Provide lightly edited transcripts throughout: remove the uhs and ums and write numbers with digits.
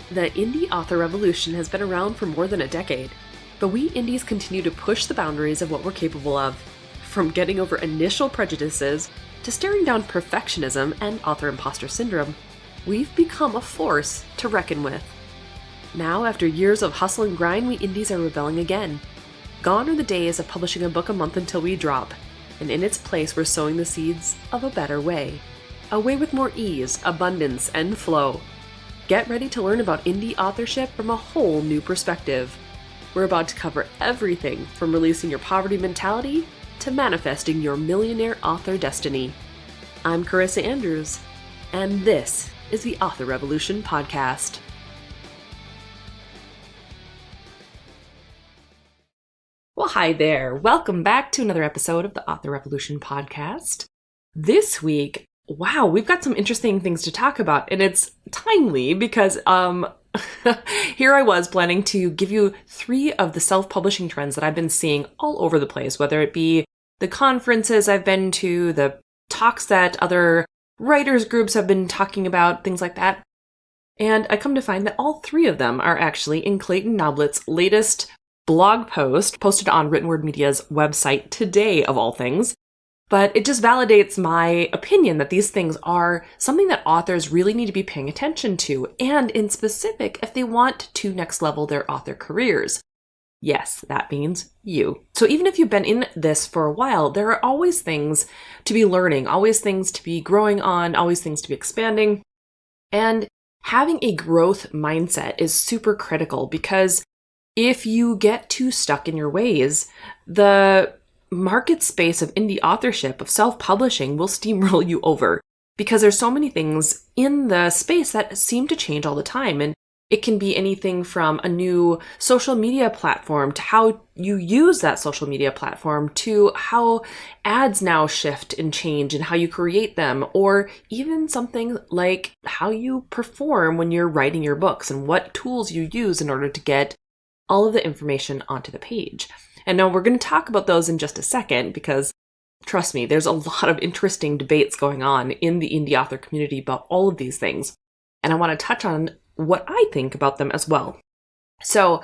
The indie author revolution has been around for more than a decade, but we indies continue to push the boundaries of what we're capable of. From getting over initial prejudices to staring down perfectionism and author imposter syndrome, we've become a force to reckon with. Now, after years of hustle and grind, we indies are rebelling again. Gone are the days of publishing a book a month until we drop, and in its place we're sowing the seeds of a better way. A way with more ease, abundance, and flow. Get ready to learn about indie authorship from a whole new perspective. We're about to cover everything from releasing your poverty mentality to manifesting your millionaire author destiny. I'm Carissa Andrews, and this is the Author Revolution Podcast. Well, hi there. Welcome back to another episode of the Author Revolution Podcast. This week, wow, we've got some interesting things to talk about, and it's timely because here I was planning to give you 3 of the self-publishing trends that I've been seeing all over the place, whether it be the conferences I've been to, the talks that other writers groups have been talking about, things like that. And I come to find that all 3 of them are actually in Clayton Noblet's latest blog post posted on Written Word Media's website today, of all things. But it just validates my opinion that these things are something that authors really need to be paying attention to, and in specific, if they want to next level their author careers. Yes, that means you. So even if you've been in this for a while, there are always things to be learning, always things to be growing on, always things to be expanding. And having a growth mindset is super critical, because if you get too stuck in your ways, the market space of indie authorship, of self-publishing, will steamroll you over, because there's so many things in the space that seem to change all the time. And it can be anything from a new social media platform to how you use that social media platform, to how ads now shift and change and how you create them, or even something like how you perform when you're writing your books and what tools you use in order to get all of the information onto the page. And now we're going to talk about those in just a second, because trust me, there's a lot of interesting debates going on in the indie author community about all of these things. And I want to touch on what I think about them as well. So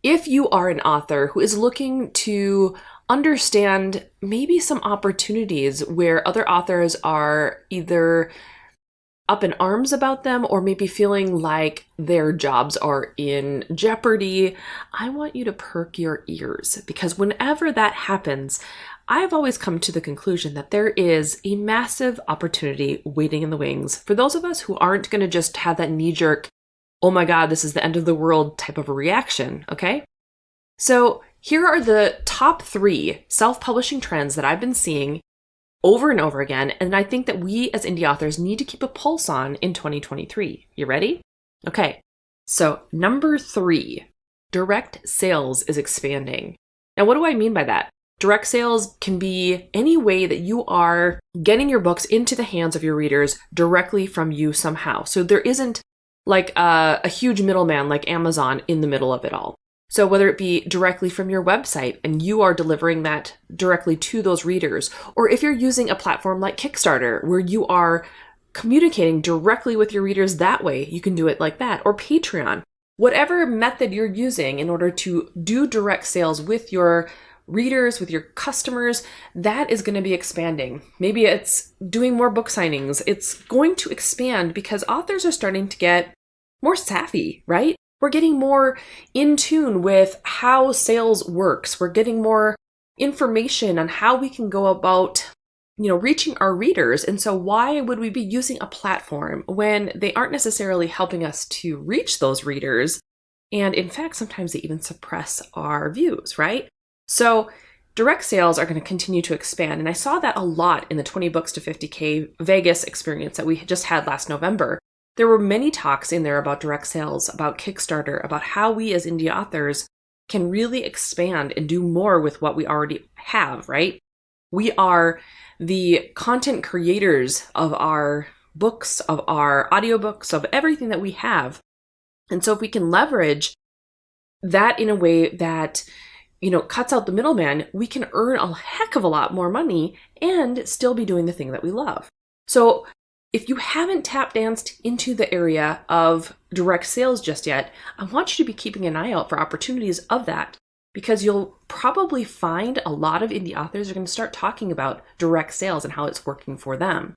if you are an author who is looking to understand maybe some opportunities where other authors are either up in arms about them or maybe feeling like their jobs are in jeopardy, I want you to perk your ears, because whenever that happens, I've always come to the conclusion that there is a massive opportunity waiting in the wings for those of us who aren't going to just have that knee-jerk, oh my God, this is the end of the world type of a reaction, okay? So here are the top 3 self-publishing trends that I've been seeing over and over again, and I think that we as indie authors need to keep a pulse on in 2023. You ready? Okay, so number 3, direct sales is expanding. Now, what do I mean by that? Direct sales can be any way that you are getting your books into the hands of your readers directly from you somehow. So there isn't like a huge middleman like Amazon in the middle of it all. So whether it be directly from your website and you are delivering that directly to those readers, or if you're using a platform like Kickstarter where you are communicating directly with your readers that way, you can do it like that, or Patreon. Whatever method you're using in order to do direct sales with your readers, with your customers, that is going to be expanding. Maybe it's doing more book signings. It's going to expand because authors are starting to get more savvy, right? We're getting more in tune with how sales works. We're getting more information on how we can go about, reaching our readers. And so why would we be using a platform when they aren't necessarily helping us to reach those readers? And in fact, sometimes they even suppress our views, right? So direct sales are going to continue to expand. And I saw that a lot in the 20 Books to 50K Vegas experience that we just had last November. There were many talks in there about direct sales, about Kickstarter, about how we as indie authors can really expand and do more with what we already have, right? We are the content creators of our books, of our audiobooks, of everything that we have. And so if we can leverage that in a way that cuts out the middleman, we can earn a heck of a lot more money and still be doing the thing that we love. So if you haven't tap danced into the area of direct sales just yet, I want you to be keeping an eye out for opportunities of that, because you'll probably find a lot of indie authors are going to start talking about direct sales and how it's working for them.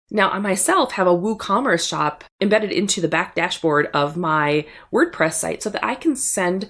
Now, I myself have a WooCommerce shop embedded into the back dashboard of my WordPress site so that I can send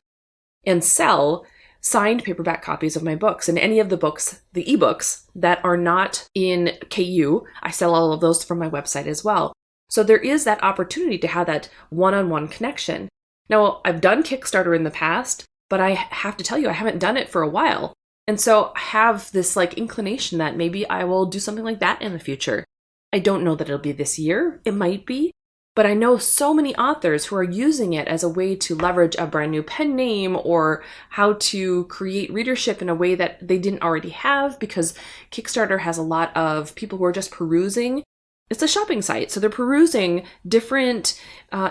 and sell signed paperback copies of my books, and any of the books, the ebooks that are not in KU, I sell all of those from my website as well. So there is that opportunity to have that one-on-one connection. Now, I've done Kickstarter in the past, but I have to tell you, I haven't done it for a while. And so I have this inclination that maybe I will do something like that in the future. I don't know that it'll be this year. It might be. But I know so many authors who are using it as a way to leverage a brand new pen name, or how to create readership in a way that they didn't already have, because Kickstarter has a lot of people who are just perusing. It's a shopping site, so they're perusing different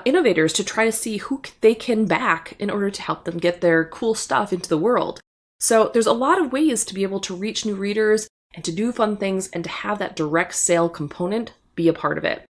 innovators to try to see who they can back in order to help them get their cool stuff into the world. So there's a lot of ways to be able to reach new readers and to do fun things and to have that direct sale component be a part of it.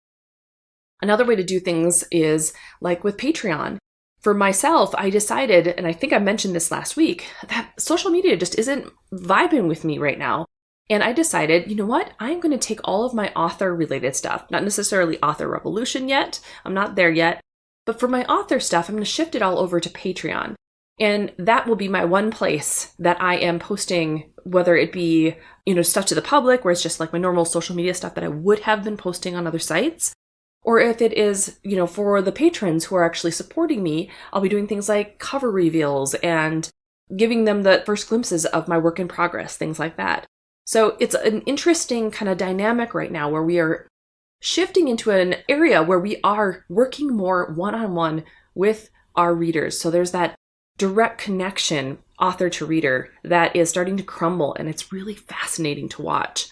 Another way to do things is like with Patreon. For myself, I decided, and I think I mentioned this last week, that social media just isn't vibing with me right now. And I decided, you know what? I'm going to take all of my author-related stuff, not necessarily Author Revolution yet. I'm not there yet. But for my author stuff, I'm going to shift it all over to Patreon. And that will be my one place that I am posting, whether it be, stuff to the public, where it's just like my normal social media stuff that I would have been posting on other sites. Or if it is, for the patrons who are actually supporting me, I'll be doing things like cover reveals and giving them the first glimpses of my work in progress, things like that. So it's an interesting kind of dynamic right now where we are shifting into an area where we are working more one-on-one with our readers. So there's that direct connection, author to reader, that is starting to crumble, and it's really fascinating to watch.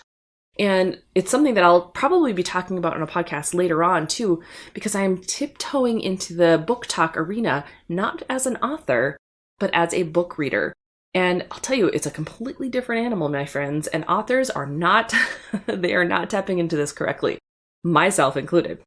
And it's something that I'll probably be talking about on a podcast later on too, because I am tiptoeing into the book talk arena, not as an author, but as a book reader. And I'll tell you, it's a completely different animal, my friends, and authors are not, they are not tapping into this correctly, myself included.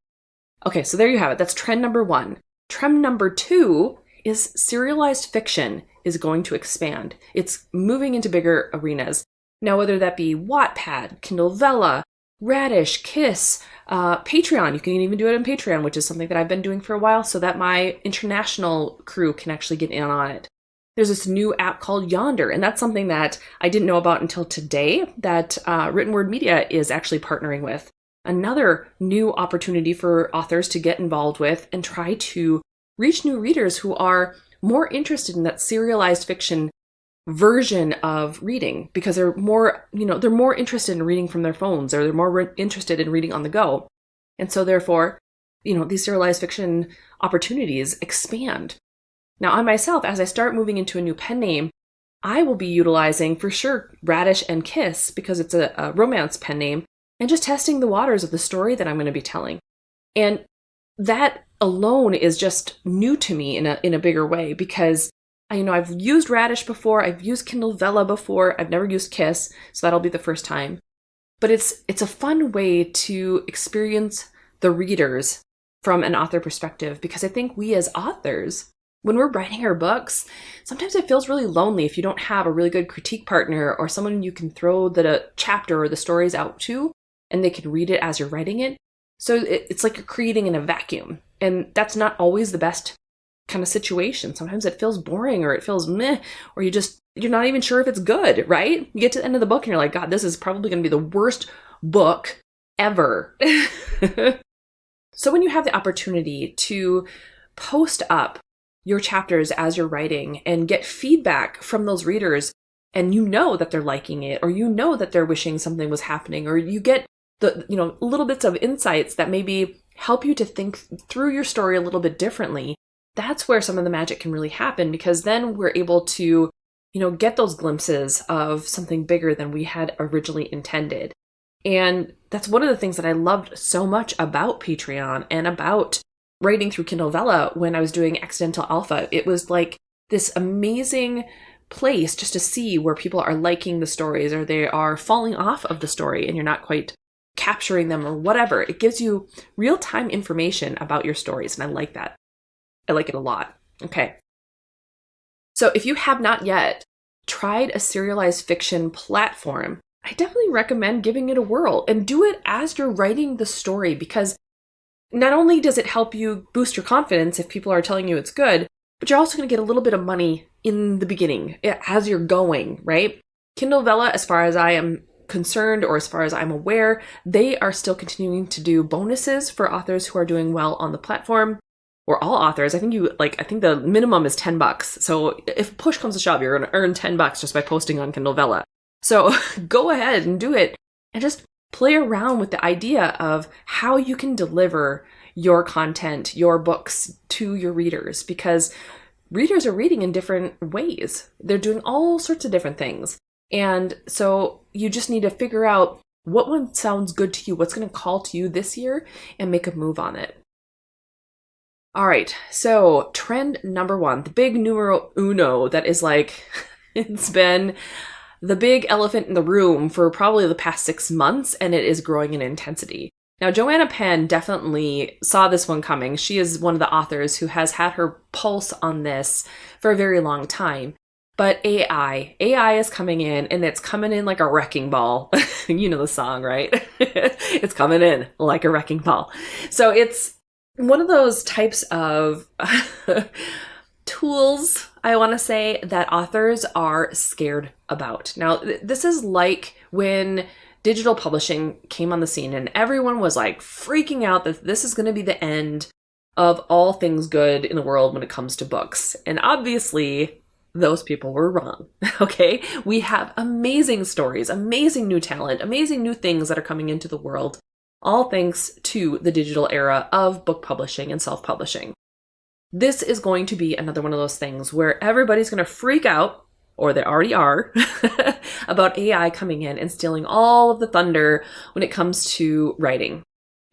Okay, so there you have it. That's trend number 1. Trend number 2 is serialized fiction is going to expand. It's moving into bigger arenas. Now, whether that be Wattpad, Kindle Vella, Radish, Kiss, Patreon, you can even do it on Patreon, which is something that I've been doing for a while so that my international crew can actually get in on it. There's this new app called Yonder, and that's something that I didn't know about until today that Written Word Media is actually partnering with. Another new opportunity for authors to get involved with and try to reach new readers who are more interested in that serialized fiction version of reading, because they're more, they're more interested in reading from their phones, or they're more interested in reading on the go. And so therefore, these serialized fiction opportunities expand. Now, I myself, as I start moving into a new pen name, I will be utilizing for sure Radish and Kiss, because it's a romance pen name, and just testing the waters of the story that I'm going to be telling. And that alone is just new to me in a bigger way, because I've used Radish before, I've used Kindle Vella before, I've never used Kiss, so that'll be the first time. But it's a fun way to experience the readers from an author perspective, because I think we as authors, when we're writing our books, sometimes it feels really lonely if you don't have a really good critique partner or someone you can throw the chapter or the stories out to, and they can read it as you're writing it. So it's like you're creating in a vacuum, and that's not always the best kind of situation. Sometimes it feels boring, or it feels meh, or you're not even sure if it's good, right? You get to the end of the book and you're like, God, this is probably going to be the worst book ever. So when you have the opportunity to post up your chapters as you're writing and get feedback from those readers, and that they're liking it, or that they're wishing something was happening, or you get the little bits of insights that maybe help you to think through your story a little bit differently, that's where some of the magic can really happen, because then we're able to, get those glimpses of something bigger than we had originally intended. And that's one of the things that I loved so much about Patreon and about writing through Kindle Vella when I was doing Accidental Alpha. It was like this amazing place just to see where people are liking the stories, or they are falling off of the story and you're not quite capturing them or whatever. It gives you real-time information about your stories, and I like that. I like it a lot. Okay. So if you have not yet tried a serialized fiction platform, I definitely recommend giving it a whirl and do it as you're writing the story, because not only does it help you boost your confidence if people are telling you it's good, but you're also going to get a little bit of money in the beginning as you're going, right? Kindle Vella, as far as I am concerned, or as far as I'm aware, they are still continuing to do bonuses for authors who are doing well on the platform, or all authors. I think the minimum is $10. So if push comes to shove, you're going to earn $10 just by posting on Kindle Vella. So go ahead and do it and just play around with the idea of how you can deliver your content, your books to your readers, because readers are reading in different ways. They're doing all sorts of different things. And so you just need to figure out what one sounds good to you, what's going to call to you this year, and make a move on it. All right, so trend number 1, the big numero uno that is like, it's been the big elephant in the room for probably the past 6 months, and it is growing in intensity. Now, Joanna Penn definitely saw this one coming. She is one of the authors who has had her pulse on this for a very long time. But AI is coming in, and it's coming in like a wrecking ball. You know the song, right? It's coming in like a wrecking ball. So it's one of those types of tools, I want to say, that authors are scared about. Now, this is like when digital publishing came on the scene and everyone was like freaking out that this is going to be the end of all things good in the world when it comes to books. And obviously, those people were wrong. Okay? We have amazing stories, amazing new talent, amazing new things that are coming into the world, all thanks to the digital era of book publishing and self-publishing. This is going to be another one of those things where everybody's going to freak out, or they already are, about AI coming in and stealing all of the thunder when it comes to writing.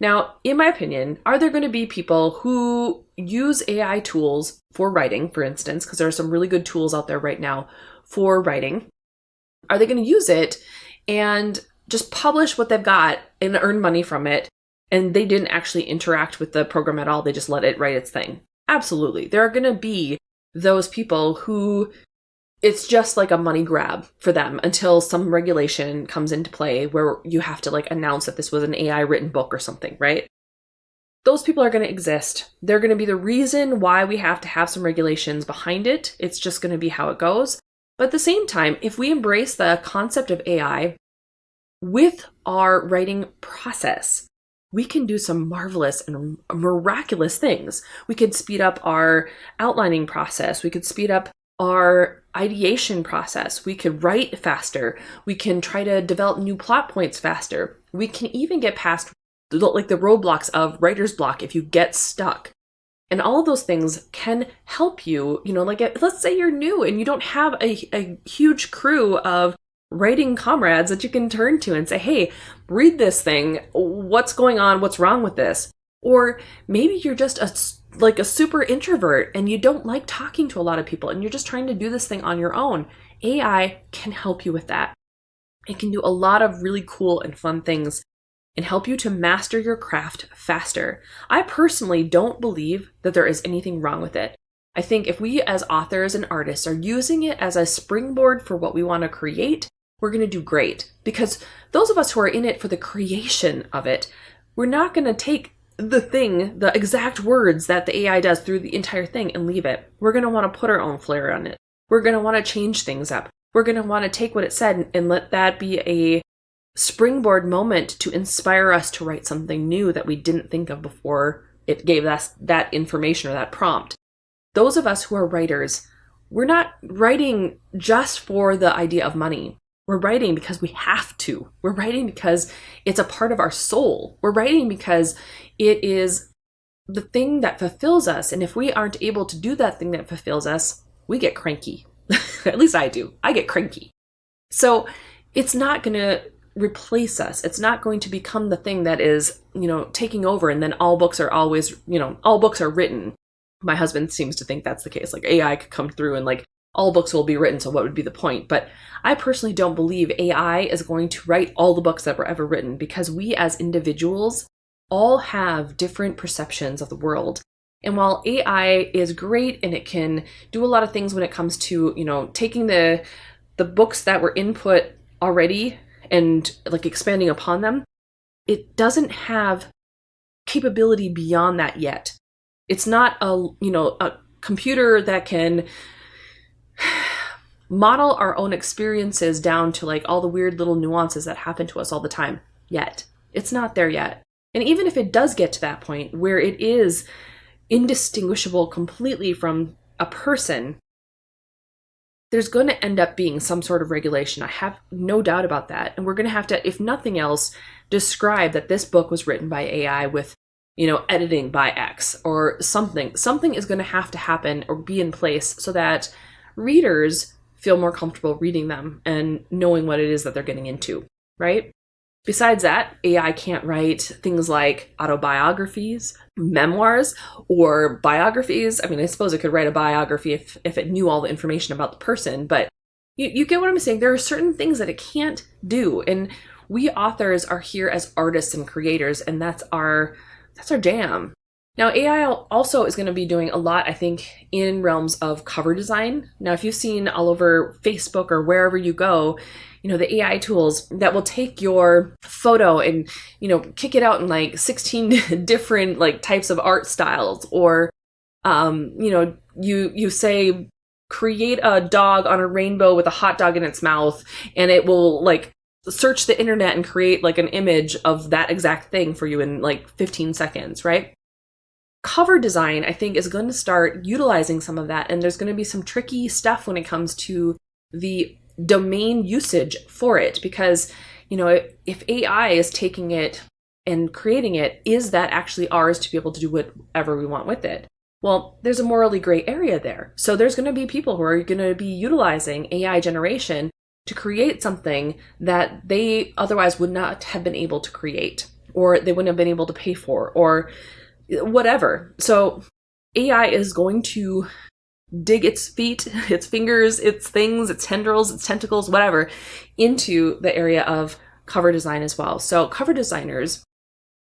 Now, in my opinion, are there going to be people who use AI tools for writing, for instance, because there are some really good tools out there right now for writing? Are they going to use it and just publish what they've got and earn money from it, and they didn't actually interact with the program at all? They just let it write its thing. Absolutely. There are going to be those people who it's just like a money grab for them until some regulation comes into play where you have to like announce that this was an AI written book or something, right? Those people are going to exist. They're going to be the reason why we have to have some regulations behind it. It's just going to be how it goes. But at the same time, if we embrace the concept of AI with our writing process, we can do some marvelous and miraculous things. We could speed up our outlining process. We could speed up our ideation process. We could write faster. We can try to develop new plot points faster. We can even get past like the roadblocks of writer's block if you get stuck. And all of those things can help you, like let's say you're new and you don't have a huge crew of writing comrades that you can turn to and say, hey, read this thing. What's going on? What's wrong with this? Or maybe you're just a super introvert and you don't like talking to a lot of people and you're just trying to do this thing on your own. AI can help you with that. It can do a lot of really cool and fun things and help you to master your craft faster. I personally don't believe that there is anything wrong with it. I think if we as authors and artists are using it as a springboard for what we want to create, we're going to do great. Because those of us who are in it for the creation of it, we're not going to take the exact words that the AI does through the entire thing and leave it. We're going to want to put our own flair on it. We're going to want to change things up. We're going to want to take what it said and let that be a springboard moment to inspire us to write something new that we didn't think of before it gave us that information or that prompt. Those of us who are writers, we're not writing just for the idea of money. We're writing because we have to. We're writing because it's a part of our soul. We're writing because it is the thing that fulfills us. And if we aren't able to do that thing that fulfills us, we get cranky. At least I do. I get cranky. So it's not going to replace us. It's not going to become the thing that is, taking over and then all books are always, all books are written. My husband seems to think that's the case. Like AI could come through and like all books will be written, so what would be the point? But I personally don't believe AI is going to write all the books that were ever written, because we as individuals all have different perceptions of the world. And while AI is great and it can do a lot of things when it comes to, taking the books that were input already and like expanding upon them, it doesn't have capability beyond that yet. It's not a computer that can model our own experiences down to like all the weird little nuances that happen to us all the time yet. It's not there yet. And even if it does get to that point where it is indistinguishable completely from a person, there's going to end up being some sort of regulation. I have no doubt about that. And we're going to have to, if nothing else, describe that this book was written by AI with, editing by X or something. Something is going to have to happen or be in place so that readers feel more comfortable reading them and knowing what it is that they're getting into, right? Besides that, AI can't write things like autobiographies, memoirs, or biographies. I mean, I suppose it could write a biography if it knew all the information about the person, but you get what I'm saying. There are certain things that it can't do, and we authors are here as artists and creators, and that's our jam. Now, AI also is going to be doing a lot, I think, in realms of cover design. Now, if you've seen all over Facebook or wherever you go, the AI tools that will take your photo and, kick it out in like 16 different like types of art styles, or, you say, create a dog on a rainbow with a hot dog in its mouth, and it will like search the internet and create like an image of that exact thing for you in like 15 seconds, right? Cover design, I think, is going to start utilizing some of that, and there's going to be some tricky stuff when it comes to the domain usage for it, because if AI is taking it and creating it, is that actually ours to be able to do whatever we want with it? Well, there's a morally gray area there. So there's going to be people who are going to be utilizing AI generation to create something that they otherwise would not have been able to create, or they wouldn't have been able to pay for, or whatever. So AI is going to dig its feet, its fingers, its things, its tendrils, its tentacles, whatever, into the area of cover design as well. So cover designers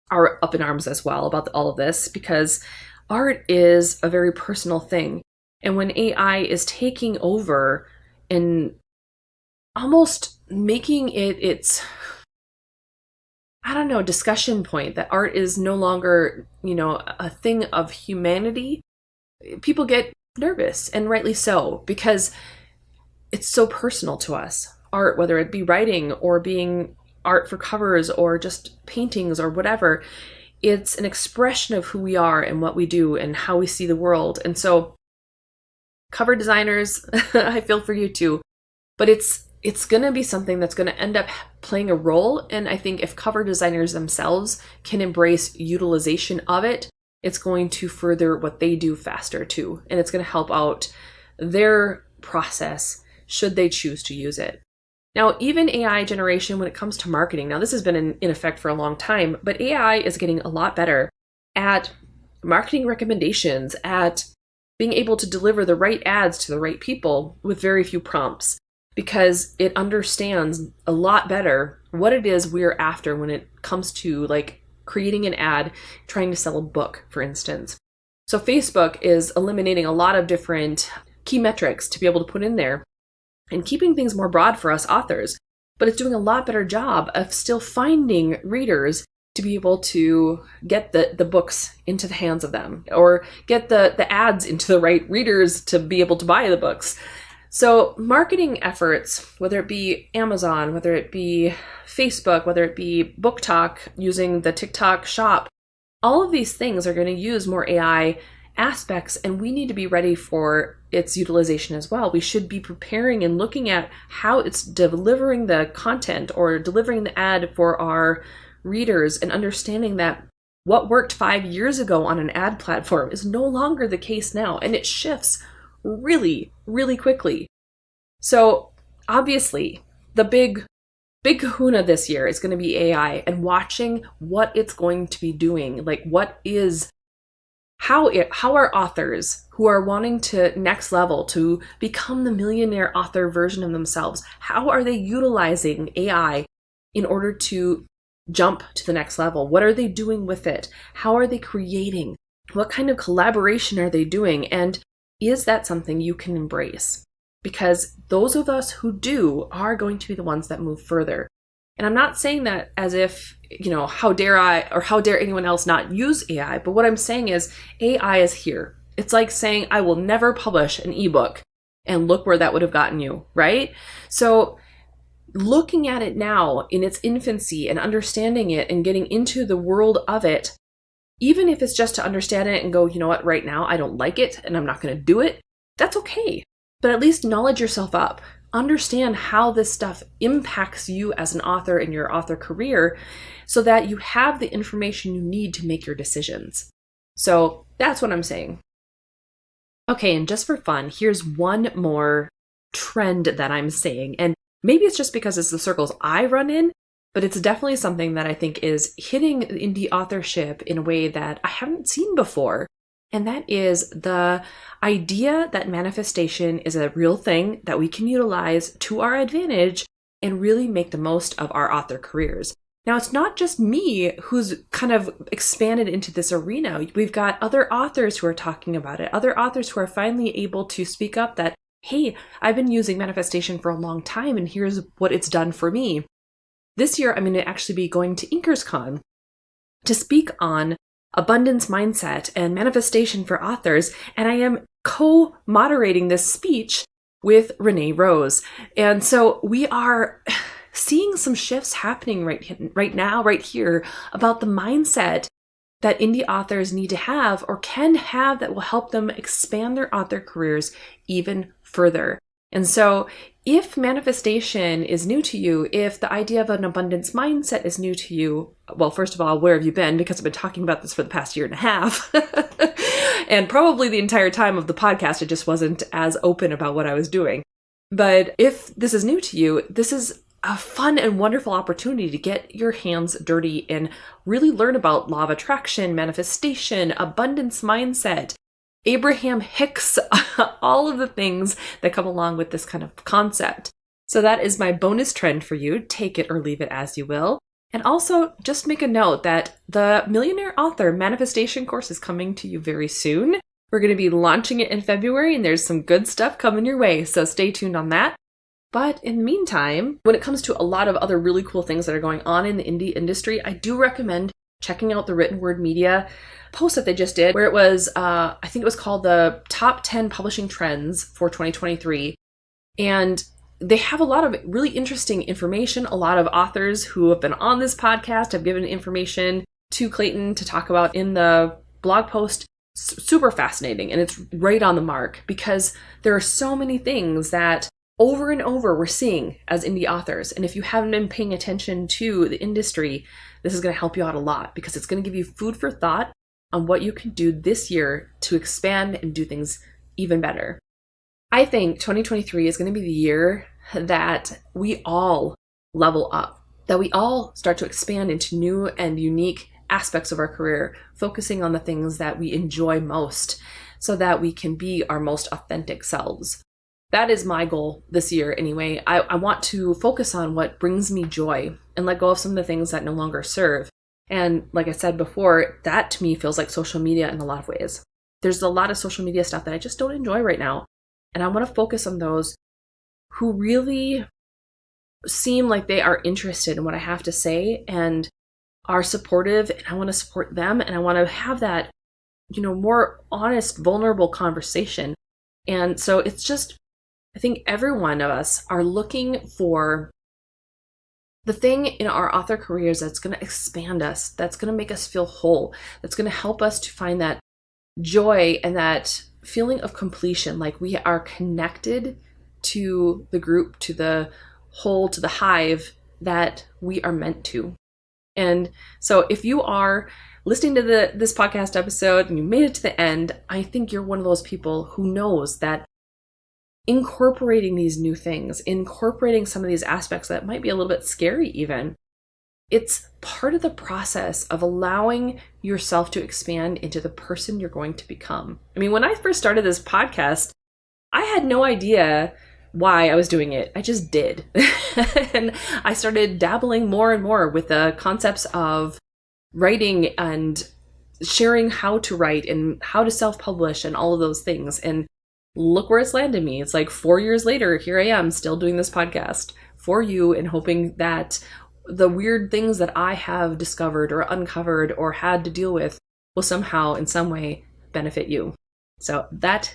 are up in arms as well about all of this, because art is a very personal thing. And when AI is taking over and almost making it its, discussion point that art is no longer, a thing of humanity, people get nervous, and rightly so, because it's so personal to us. Art, whether it be writing or being art for covers or just paintings or whatever, it's an expression of who we are and what we do and how we see the world. And so cover designers, I feel for you too, but it's going to be something that's going to end up playing a role. And I think if cover designers themselves can embrace utilization of it, it's going to further what they do faster too. And it's going to help out their process should they choose to use it. Now, even AI generation when it comes to marketing, now this has been in effect for a long time, but AI is getting a lot better at marketing recommendations, at being able to deliver the right ads to the right people with very few prompts, because it understands a lot better what it is we're after when it comes to like creating an ad, trying to sell a book, for instance. So Facebook is eliminating a lot of different key metrics to be able to put in there and keeping things more broad for us authors, but it's doing a lot better job of still finding readers to be able to get the books into the hands of them, or get the ads into the right readers to be able to buy the books. So marketing efforts, whether it be Amazon, whether it be Facebook, whether it be BookTok using the TikTok shop, all of these things are going to use more AI aspects, and we need to be ready for its utilization as well. We should be preparing and looking at how it's delivering the content or delivering the ad for our readers, and understanding that what worked 5 years ago on an ad platform is no longer the case now, and it shifts really, really quickly. So obviously, the big kahuna this year is going to be AI, and watching what it's going to be doing. Like, what is how are authors who are wanting to next level, to become the millionaire author version of themselves, how are they utilizing AI in order to jump to the next level? What are they doing with it? How are they creating? What kind of collaboration are they doing? And is that something you can embrace? Because those of us who do are going to be the ones that move further. And I'm not saying that as if, how dare I or how dare anyone else not use AI? But what I'm saying is AI is here. It's like saying I will never publish an ebook, and look where that would have gotten you, right? So looking at it now in its infancy and understanding it and getting into the world of it, even if it's just to understand it and go, you know what, right now I don't like it and I'm not going to do it, that's okay. But at least knowledge yourself up. Understand how this stuff impacts you as an author in your author career so that you have the information you need to make your decisions. So that's what I'm saying. Okay, and just for fun, here's one more trend that I'm seeing. And maybe it's just because it's the circles I run in, but it's definitely something that I think is hitting indie authorship in a way that I haven't seen before. And that is the idea that manifestation is a real thing that we can utilize to our advantage and really make the most of our author careers. Now, it's not just me who's kind of expanded into this arena. We've got other authors who are talking about it, other authors who are finally able to speak up that, hey, I've been using manifestation for a long time and here's what it's done for me. This year, I'm going to actually be going to InkersCon to speak on abundance mindset and manifestation for authors, and I am co-moderating this speech with Renee Rose. And so we are seeing some shifts happening right now, right here, about the mindset that indie authors need to have or can have that will help them expand their author careers even further. And so if manifestation is new to you, if the idea of an abundance mindset is new to you, well, first of all, where have you been? Because I've been talking about this for the past year and a half. And probably the entire time of the podcast, I just wasn't as open about what I was doing. But if this is new to you, this is a fun and wonderful opportunity to get your hands dirty and really learn about law of attraction, manifestation, abundance mindset, Abraham Hicks, all of the things that come along with this kind of concept. So that is my bonus trend for you. Take it or leave it as you will. And also just make a note that the Millionaire Author Manifestation course is coming to you very soon. We're going to be launching it in February and there's some good stuff coming your way. So stay tuned on that. But in the meantime, when it comes to a lot of other really cool things that are going on in the indie industry, I do recommend checking out the Written Word Media post that they just did, where it was, I think it was called the Top 10 Publishing Trends for 2023. And they have a lot of really interesting information. A lot of authors who have been on this podcast have given information to Clayton to talk about in the blog post. Super fascinating. And it's right on the mark because there are so many things that over and over we're seeing as indie authors. And if you haven't been paying attention to the industry, this is going to help you out a lot because it's going to give you food for thought on what you can do this year to expand and do things even better. I think 2023 is going to be the year that we all level up, that we all start to expand into new and unique aspects of our career, focusing on the things that we enjoy most so that we can be our most authentic selves. That is my goal this year anyway. I want to focus on what brings me joy and let go of some of the things that no longer serve. And like I said before, that to me feels like social media in a lot of ways. There's a lot of social media stuff that I just don't enjoy right now. And I want to focus on those who really seem like they are interested in what I have to say and are supportive. And I want to support them. And I want to have that, more honest, vulnerable conversation. And so it's just, I think every one of us are looking for the thing in our author careers that's going to expand us, that's going to make us feel whole, that's going to help us to find that joy and that feeling of completion, like we are connected to the group, to the whole, to the hive that we are meant to. And so if you are listening to this podcast episode and you made it to the end, I think you're one of those people who knows that incorporating these new things, incorporating some of these aspects that might be a little bit scary even, It's part of the process of allowing yourself to expand into the person you're going to become. I mean, when I first started this podcast, I had no idea why I was doing it. I just did. And I started dabbling more and more with the concepts of writing and sharing how to write and how to self-publish and all of those things. And look where it's landed me. It's like 4 years later, here I am still doing this podcast for you and hoping that the weird things that I have discovered or uncovered or had to deal with will somehow in some way benefit you. So that's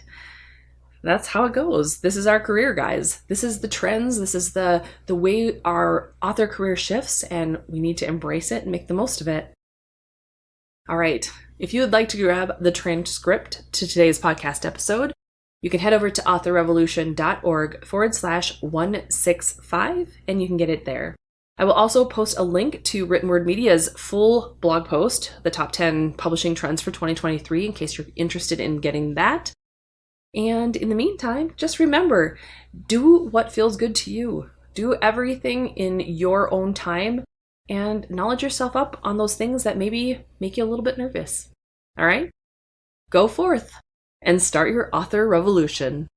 how it goes. This is our career, guys. This is the trends. This is the way our author career shifts, and we need to embrace it and make the most of it. All right. If you would like to grab the transcript to today's podcast episode, you can head over to authorrevolution.org/165 and you can get it there. I will also post a link to Written Word Media's full blog post, the top 10 publishing trends for 2023, in case you're interested in getting that. And in the meantime, just remember, do what feels good to you. Do everything in your own time and knowledge yourself up on those things that maybe make you a little bit nervous. All right? Go forth and start your author revolution.